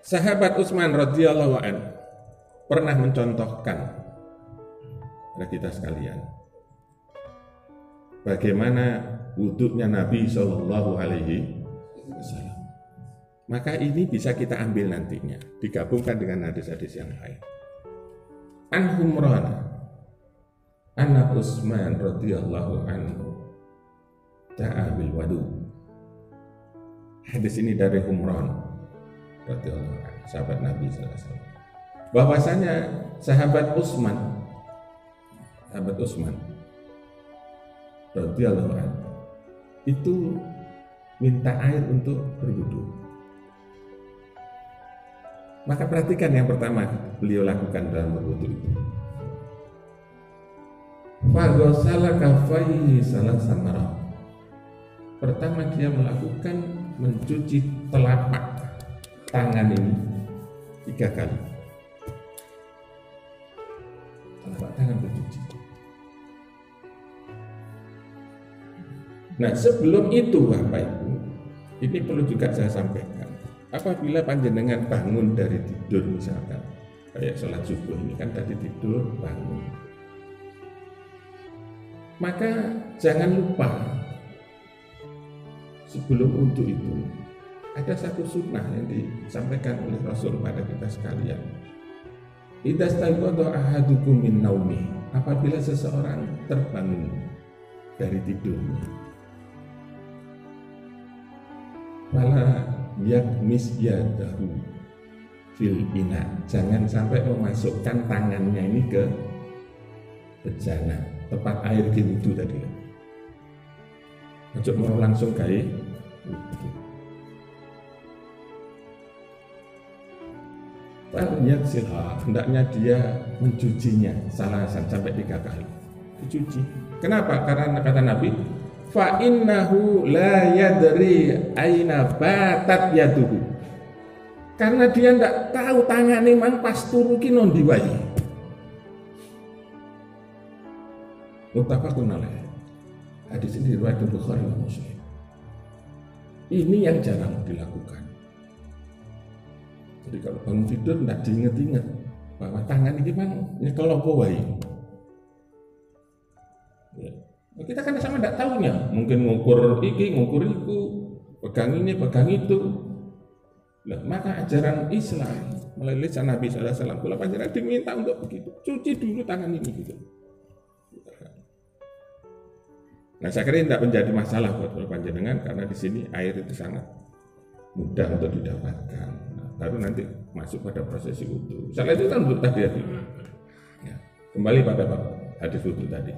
Sahabat Utsman radhiyallahu an pernah mencontohkan kepada kita sekalian bagaimana wudhunya Nabi Shallallahu Alaihi Wasallam. Maka ini bisa kita ambil nantinya, digabungkan dengan hadis-hadis yang lain. An Humran, anna Utsman radhiyallahu anhu ta'a bil wudu. Hadis ini dari Humran radhiyallahu anhu, sahabat Nabi sallallahu alaihi wasallam. Bahwasanya sahabat Utsman radhiyallahu anhu itu minta air untuk berwudu. Maka perhatikan yang pertama beliau lakukan dalam berwudu itu. Faghsala kaffaihi salasan marrat. Pertama dia melakukan mencuci telapak tangan ini 3 kali. Telapak tangan bercuci. Nah, sebelum itu Bapak Ibu, ini perlu juga saya sampaikan. Apabila panjenengan bangun dari tidur misalkan, kayak sholat subuh ini kan tadi tidur bangun, maka jangan lupa sebelum wudhu itu ada satu sunnah yang disampaikan oleh Rasul pada kita sekalian. Idza staiqadha ahadukum min naumi, apabila seseorang terbangun dari tidurnya, fala yakmis yadahu fil ina, jangan sampai memasukkan tangannya ini ke bejana tempat air wudhu tadi. Ojo mau langsung gawe wudhu. Niat silha, hendaknya dia mencucinya salasan sampai 3 kali. Dicuci. Kenapa? Karena kata Nabi, fa innahu la yadri aina batat yaduhu. Karena dia tidak tahu tangannya mang pas turu ki non diwai. Muttafaqun alaih. Hadis ini riwayat Bukhari dan Muslim. Ini yang jarang dilakukan. Jadi kalau bangun tidur tidak diingat-ingat bahwa tangan ini memang nyekel apa wae. Ya. Kita kan sama tidak tahunya, mungkin ngukur iki, ngukur itu, pegang ini, pegang itu. Nah, maka ajaran Islam melalui lisan Nabi SAW, kalau panjenengan diminta untuk begitu, cuci dulu tangan ini gitu. Nah, saya kira tidak menjadi masalah buat panjenengan karena di sini air itu sangat mudah untuk didapatkan. Nah, baru nanti masuk pada prosesi wudhu. Misalnya itu kan wudhu tadi. Ya, kembali pada hadis wudhu tadi.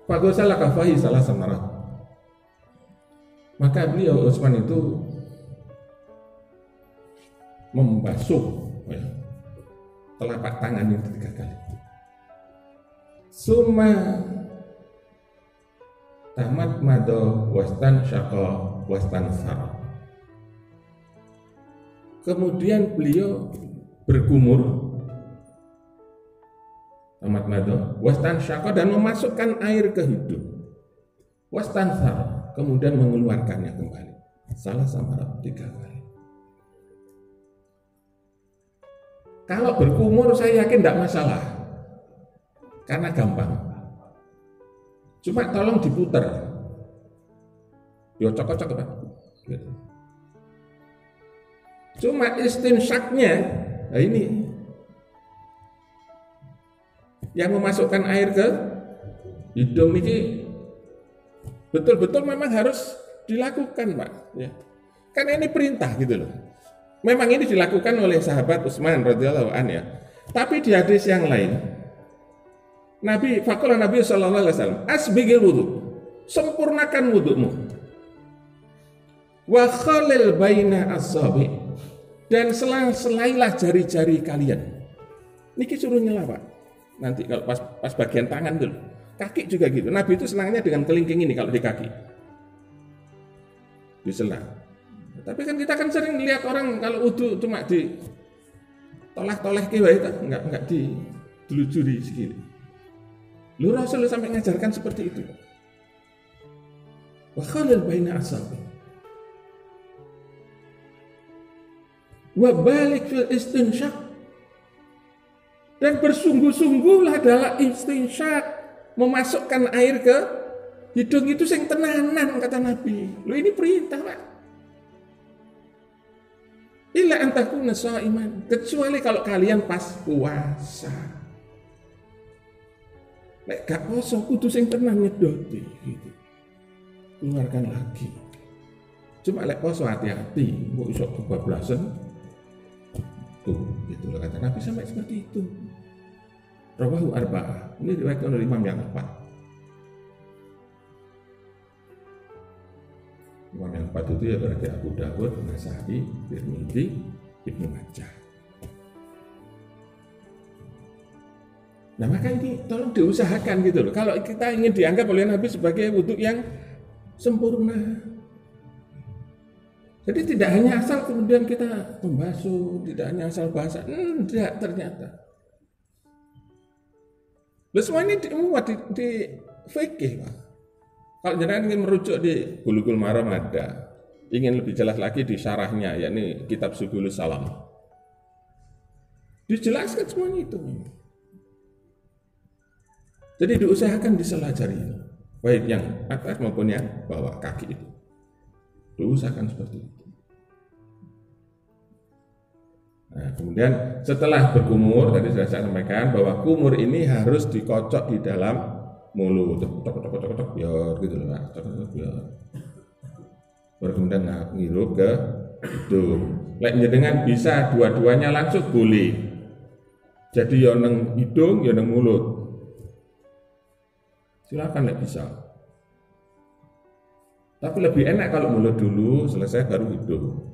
Faghsala kaffaihi salasan marrat. Maka beliau Utsman itu membasuh telapak tangan itu 3 kali. Summa tamat mado wastan syaqa wastan sara. Kemudian beliau berkumur, tamat mado wastan syaqa, dan memasukkan air ke hidung, wastan sara, kemudian mengeluarkannya kembali salah sama 3 kali. Kalau berkumur saya yakin tidak masalah karena gampang. Cuma tolong diputar. Yo cocok-cocok Pak. Gitu. Cuma istinsyaknya, nah ini yang memasukkan air ke hidung ini betul-betul memang harus dilakukan Pak. Ya. Karena ini perintah gitu loh. Memang ini dilakukan oleh sahabat Utsman radhiyallahu anhu ya. Tapi di hadis yang lain, Nabi sallallahu alaihi wasallam, asbigil wudu, sempurnakan wudumu. Wa khalil baina as-sabi, dan selailah jari-jari kalian. Niki suruh nyela Pak. Nanti kalau pas bagian tangan dulu. Kaki juga gitu. Nabi itu senangnya dengan kelingking ini kalau di kaki. Disela. Tapi kan kita kan sering lihat orang kalau wudu cuma toleh wae itu enggak ditelusuri sekali. Lu Rasul sampai ngajarkan seperti itu. Wa khalal baina asabi. Wa balik fil istinsyaq. Dan bersungguh-sungguhlah dalam istinsyaq, memasukkan air ke hidung itu sing tenanan kata Nabi. Lu ini perintah, Pak. Illa antakuna shaiman, kecuali kalau kalian pas puasa. Nek gak poso kudu sing tenan nyedoti gitu. Keluarkan lagi. Cuma lek poso hati-hati, mbok iso kebablasan. Tuh, gitu loh kata Nabi sampai seperti itu. Rawahu arba'ah. Ini diriwayatkan oleh Imam yang 4. Imam yang 4 itu ya berarti Abu Dawud, Nasa'i, Tirmidzi, Ibnu Majah. Nah maka ini tolong diusahakan gitu loh. Kalau kita ingin dianggap oleh Nabi sebagai wudhu yang sempurna. Jadi tidak hanya asal kemudian kita membasuh, tidak hanya asal bahasa. Tidak ternyata. Lalu semua ini dimuat di fikih, Pak. Kalau jangan ingin merujuk di Bulughul Maram ada. Ingin lebih jelas lagi di syarahnya, yakni kitab Subulus Salam. Dijelaskan semuanya itu. Jadi diusahakan diselajari ini. Baik yang atas maupun yang bawah kaki itu. Diusahakan seperti itu. Nah, kemudian setelah berkumur, tadi sudah saya sampaikan bahwa kumur ini harus dikocok di dalam mulut, kotok biar gitu loh, kotok biar. Baru kemudian ngirup ke hidung. Lek jenengan bisa dua-duanya langsung boleh. Jadi ya nang hidung, ya nang mulut. Silakan lek bisa. Tapi lebih enak kalau mulut dulu, selesai baru hidung.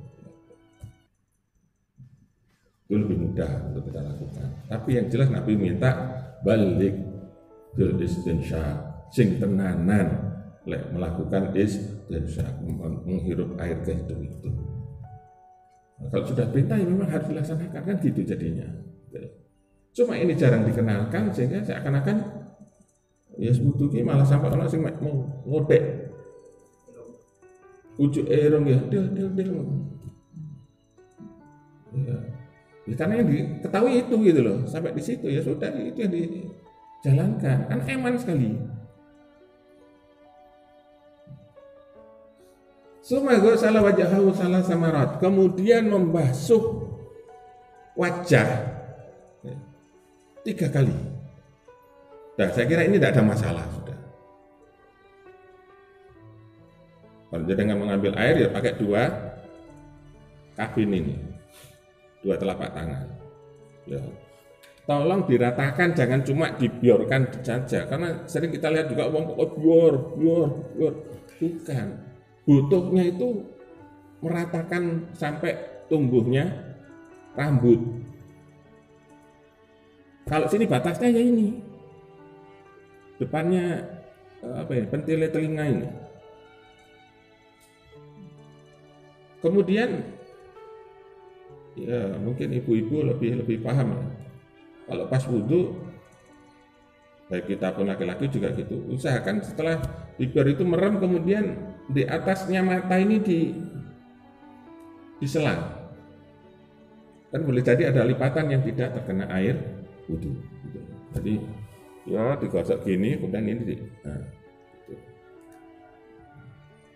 Itu lebih mudah untuk kita lakukan. Tapi yang jelas Nabi minta balik bil istinsyaq, sing tenanan lek melakukan istinsyaq, menghirup air ke hidung itu. Nah, kalau sudah perintah ya memang harus dilaksanakan kan gitu jadinya. Cuma ini jarang dikenalkan sehingga seakan-akan ya sebetulnya malah sampai orang sing mau ngodek ujuk erong ya del. Ya, karena yang diketahui itu gitu loh, sampai di situ ya sudah itu yang dijalankan, kan eman sekali. Sumago salah wajahahu salah samarat, kemudian membasuh wajah 3 kali. Nah, saya kira ini tidak ada masalah sudah. Kalau jangan mengambil air ya pakai 2 kabin ini. 2 telapak tangan. Ya. Tolong diratakan, jangan cuma dibiarkan saja. Karena sering kita lihat juga uang biar. Bukan. Butuhnya itu meratakan sampai tumbuhnya rambut. Kalau sini batasnya ya ini. Depannya pentile telinga ini. Kemudian ya mungkin ibu-ibu lebih paham ya. Kalau pas wudhu, baik kita pun laki-laki juga gitu. Usahakan setelah bibir itu merem, kemudian di atasnya mata ini diselang. Kan boleh jadi ada lipatan yang tidak terkena air wudhu. Gitu. Jadi ya digosok gini, kemudian ini gitu.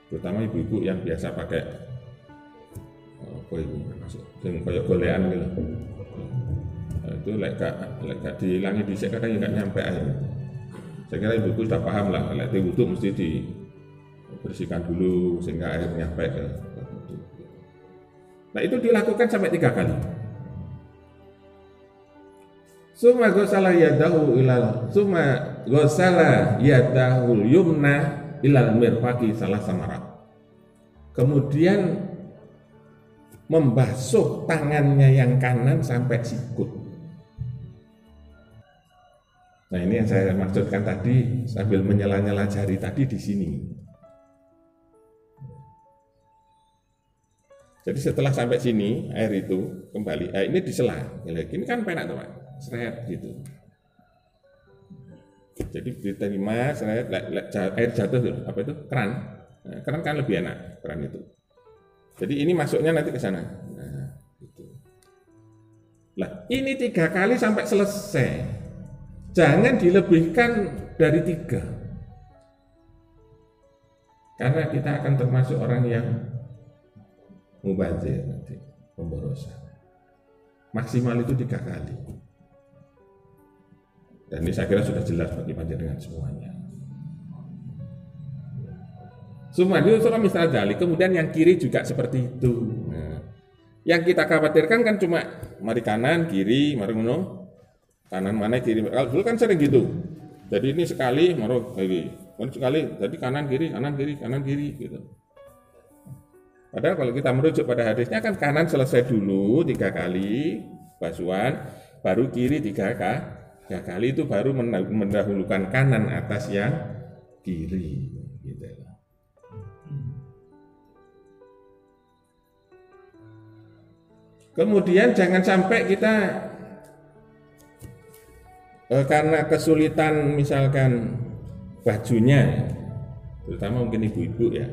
Terutama ibu-ibu yang biasa pakai apa itu masuk yang kayak golean gitu. Nah, itu lek gak dihilangi dhisik kadang enggak nyampe air. Saya kira ibu sudah paham lah, lek wudhu mesti dibersihkan dulu sehingga air nyampe ke wudhu. Nah, itu dilakukan sampai 3 kali. Summa ghasala yadahu yumna ilal mirfaqi salah samarat. Kemudian membasuh tangannya yang kanan sampai sikut. Nah, ini yang saya maksudkan tadi sambil menyela-nyela jari tadi di sini. Jadi setelah sampai sini air itu kembali, ini disela. Ini kan penak tuh Pak, seret gitu. Jadi diterima, seret, air jatuh tuh, apa itu keran. Nah, keran kan lebih enak keran itu. Jadi ini masuknya nanti ke sana. Nah, gitu. Lah ini 3 kali sampai selesai. Jangan dilebihkan dari 3. Karena kita akan termasuk orang yang mubazir nanti, pemborosan. Maksimal itu 3 kali. Dan ini saya kira sudah jelas bagi panjenengan semuanya. Semua itu surah misal jali. Kemudian yang kiri juga seperti itu. Nah, yang kita khawatirkan kan cuma mari kanan, kiri, mari ngono. Kanan mana kiri. Kalau dulu kan sering gitu. Jadi ini sekali, maro kiri. Sekali, jadi kanan kiri, kanan kiri, kanan kiri gitu. Padahal kalau kita merujuk pada hadisnya kan kanan selesai dulu 3 kali basuhan, baru kiri 3 kali itu baru mendahulukan kanan atas yang kiri gitu. Kemudian jangan sampai kita karena kesulitan misalkan bajunya, terutama mungkin ibu-ibu ya,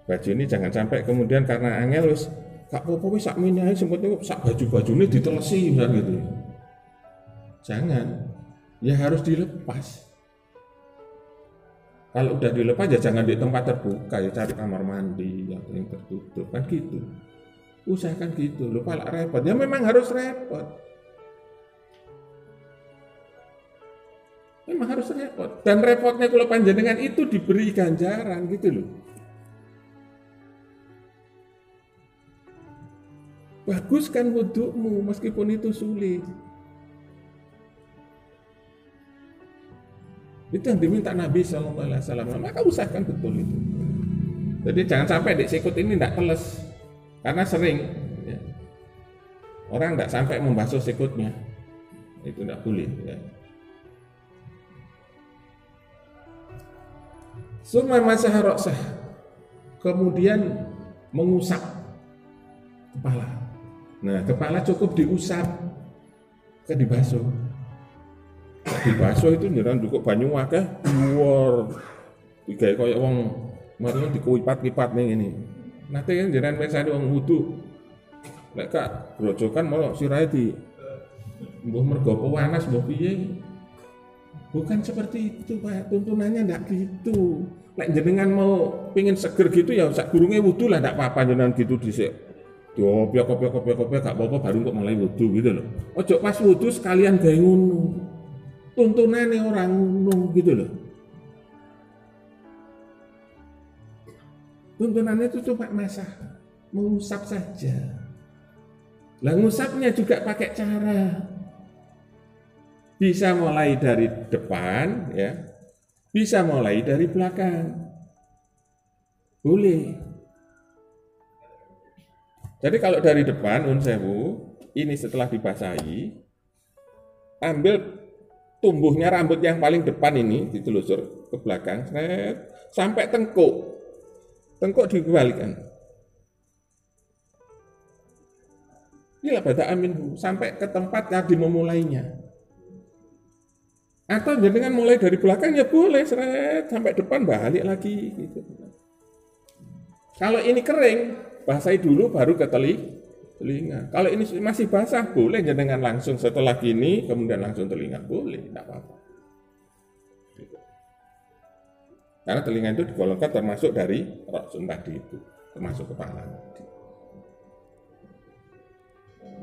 baju ini jangan sampai kemudian karena angel wis gak apa-apa wis sakmene ae sempet sak baju-bajune ditelesi misalnya gitu. Jangan, ya harus dilepas. Kalau udah dilepas ya jangan di tempat terbuka, ya cari kamar mandi yang tertutup kan gitu. Usahakan gitu, lupa lah repot. Ya memang harus repot. Memang harus repot. Dan repotnya kalau panjenengan itu diberi ganjaran gitu loh. Baguskan wudhumu meskipun itu sulit. Itu yang diminta Nabi SAW. Maka usahakan betul itu. Jadi jangan sampai di sikut ini tidak teles. Karena sering ya, orang tidak sampai membasuh sikutnya. Itu tidak boleh ya. Summa masaha ra'sah. Kemudian mengusap kepala. Nah, kepala cukup diusap, ke dibasuh. Dibasuh itu nyeran cukup banyu akeh, luar. Digawe kaya wong mari dikuipat-kipat ning ini. Nanti kan jenengan mirsani wong wudu. Nek kak grojokan malah sirahe di mbuh mergo panas mbuh piye. Bukan seperti itu Pak, tuntunannya ndak gitu. Nek jenengan mau pingin seger gitu ya sak gurunge wudu lah ndak apa-apa jenengan gitu dhisik. Kopi gak apa-apa baru kok mulai wudu gitu loh. Ojo pas wudu sekalian gawe ngono. Tuntunane orang ngono gitu loh. Tuntunannya itu cuma masak, mengusap saja. Lah ngusapnya juga pakai cara. Bisa mulai dari depan ya. Bisa mulai dari belakang. Boleh. Jadi kalau dari depan unsewu, ini setelah dibasahi, ambil tumbuhnya rambut yang paling depan ini ditelusur ke belakang, sampai tengkuk. Tengkuk dikembalikan. Inilah bada aminhu sampai ke tempat yang dimulainya. Atau dengan mulai dari belakang ya boleh sampai depan balik lagi gitu. Kalau ini kering, basahi dulu baru ke telinga. Kalau ini masih basah boleh dengan langsung setelah gini kemudian langsung telinga boleh, tidak apa-apa. Karena telinga itu digolongkan termasuk dari roksun tadi itu, termasuk kepala.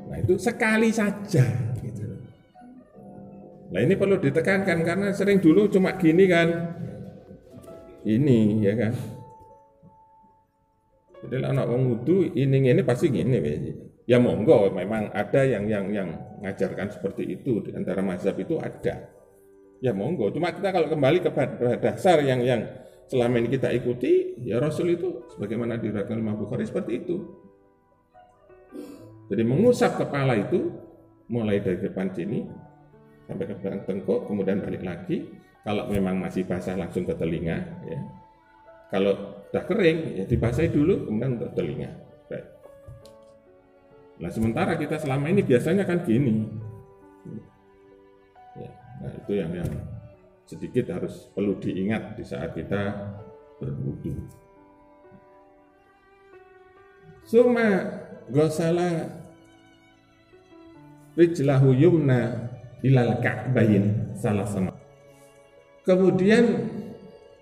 Nah itu sekali saja. Gitu. Nah ini perlu ditekankan karena sering dulu cuma gini kan, ini ya kan. Jadi anak wong wudu ini pasti gini. Ya monggo, memang ada yang ngajarkan seperti itu di antara mazhab itu ada. Ya monggo, cuma kita kalau kembali kepada dasar yang selama ini kita ikuti, ya Rasul itu sebagaimana diriwayatkan Imam Bukhari seperti itu. Jadi mengusap kepala itu mulai dari depan sini sampai ke belakang tengkuk, kemudian balik lagi. Kalau memang masih basah langsung ke telinga, ya. Kalau sudah kering, ya dibasahi dulu, kemudian untuk telinga. Baik. Nah sementara kita selama ini biasanya kan gini. Ya, nah itu yang sedikit harus perlu diingat di saat kita berwudu. Suma ghasala rijlahu yumna ilal ka'bain salah sama. Kemudian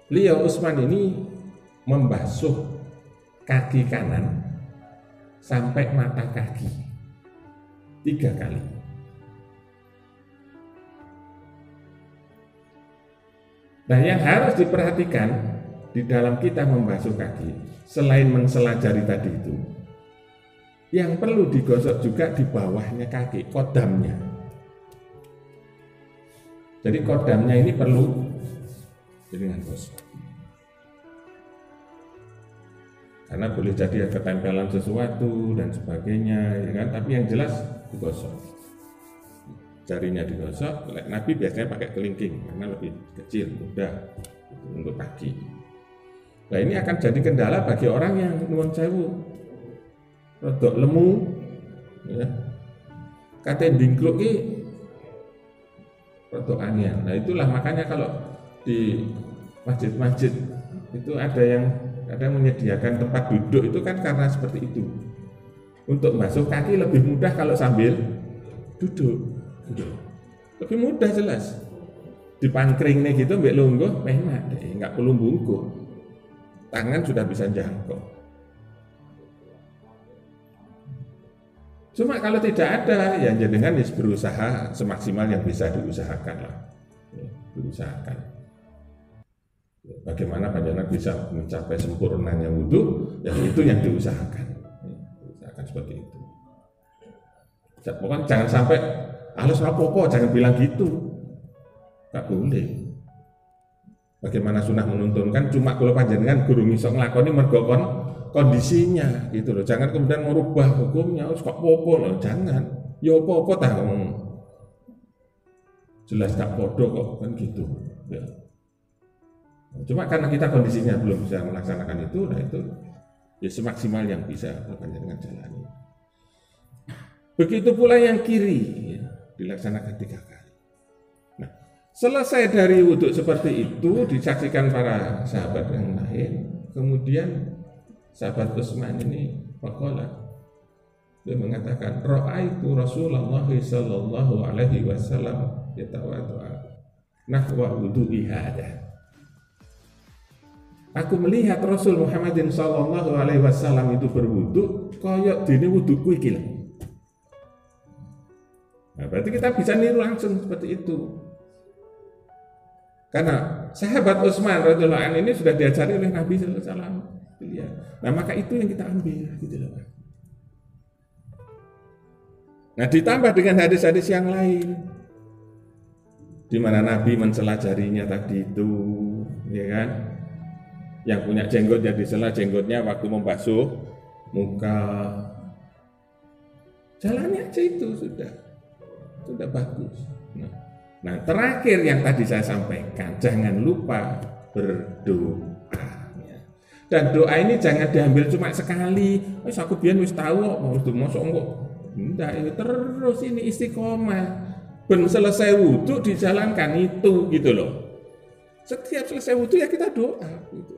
beliau Utsman ini membasuh kaki kanan sampai mata kaki 3 kali. Nah yang harus diperhatikan di dalam kita membasuh kaki, selain mensela jari tadi itu, yang perlu digosok juga di bawahnya kaki, kodamnya. Jadi kodamnya ini perlu dengan gosok. Karena boleh jadi ada ketempelan sesuatu dan sebagainya, ya kan? Tapi yang jelas digosok. Jarinya digosok. Nabi biasanya pakai kelingking karena lebih kecil, mudah untuk kaki. Nah ini akan jadi kendala bagi orang yang nuwun sewu, rodok lemu, ya. Kate dingkluk ki rodok angel. Nah itulah makanya kalau di masjid-masjid itu ada yang menyediakan tempat duduk itu kan karena seperti itu. Untuk basuh kaki lebih mudah kalau sambil duduk. Lebih mudah jelas. Dipangkring nih gitu mbek lungguh enak deh, enggak perlu bungkuk. Tangan sudah bisa jangkau. Cuma kalau tidak ada, ya jenengan berusaha semaksimal yang bisa diusahakan lah. Berusahakan. Bagaimana panjenengan bisa mencapai sempurnanya wudu, yang itu yang diusahakan. Diusahakan seperti itu. Pokoknya jangan sampai halus apa-apa, jangan bilang gitu. Tak boleh. Bagaimana sunnah menuntunkan, cuma kalau panjenengan guru iso nglakoni mergo kondisinya gitu loh. Jangan kemudian merubah hukumnya, kok apa-apa loh, jangan. Ya apa-apa ta jelas tak podo kok kan gitu. Ya. Cuma karena kita kondisinya belum bisa melaksanakan itu, nah itu ya semaksimal yang bisa panjenengan jalani. Begitu pula yang kiri, ya, dilaksanakan 3 kali. Nah, selesai dari wudhu seperti itu disaksikan para sahabat yang lain. Kemudian sahabat Utsman ini faqala, dia mengatakan ra'aitu Rasulullah sallallahu alaihi wasallam yatawadda nahwa wudu'i hada. Aku melihat Rasul Muhammadin sallallahu alaihi wasallam itu berwudu kaya dene wuduku iki. Nah, berarti kita bisa niru langsung seperti itu. Karena sahabat Utsman radhiyallahu anhu ini sudah diajari oleh Nabi sallallahu alaihi wasallam. Nah, maka itu yang kita ambil gitu loh. Nah, ditambah dengan hadis-hadis yang lain di mana Nabi mensela jarinya tadi itu, ya kan? Yang punya jenggot ya disela jenggotnya waktu membasuh muka. Jalannya aja itu sudah bagus. Nah, terakhir yang tadi saya sampaikan, jangan lupa berdoa. Dan doa ini jangan diambil cuma sekali. Aku biyen wis tahu kok mau mosok kok. Enggak, ini terus ini istiqomah. Ben selesai wudu dijalankan itu gitu loh. Setiap selesai wudu ya kita doa gitu.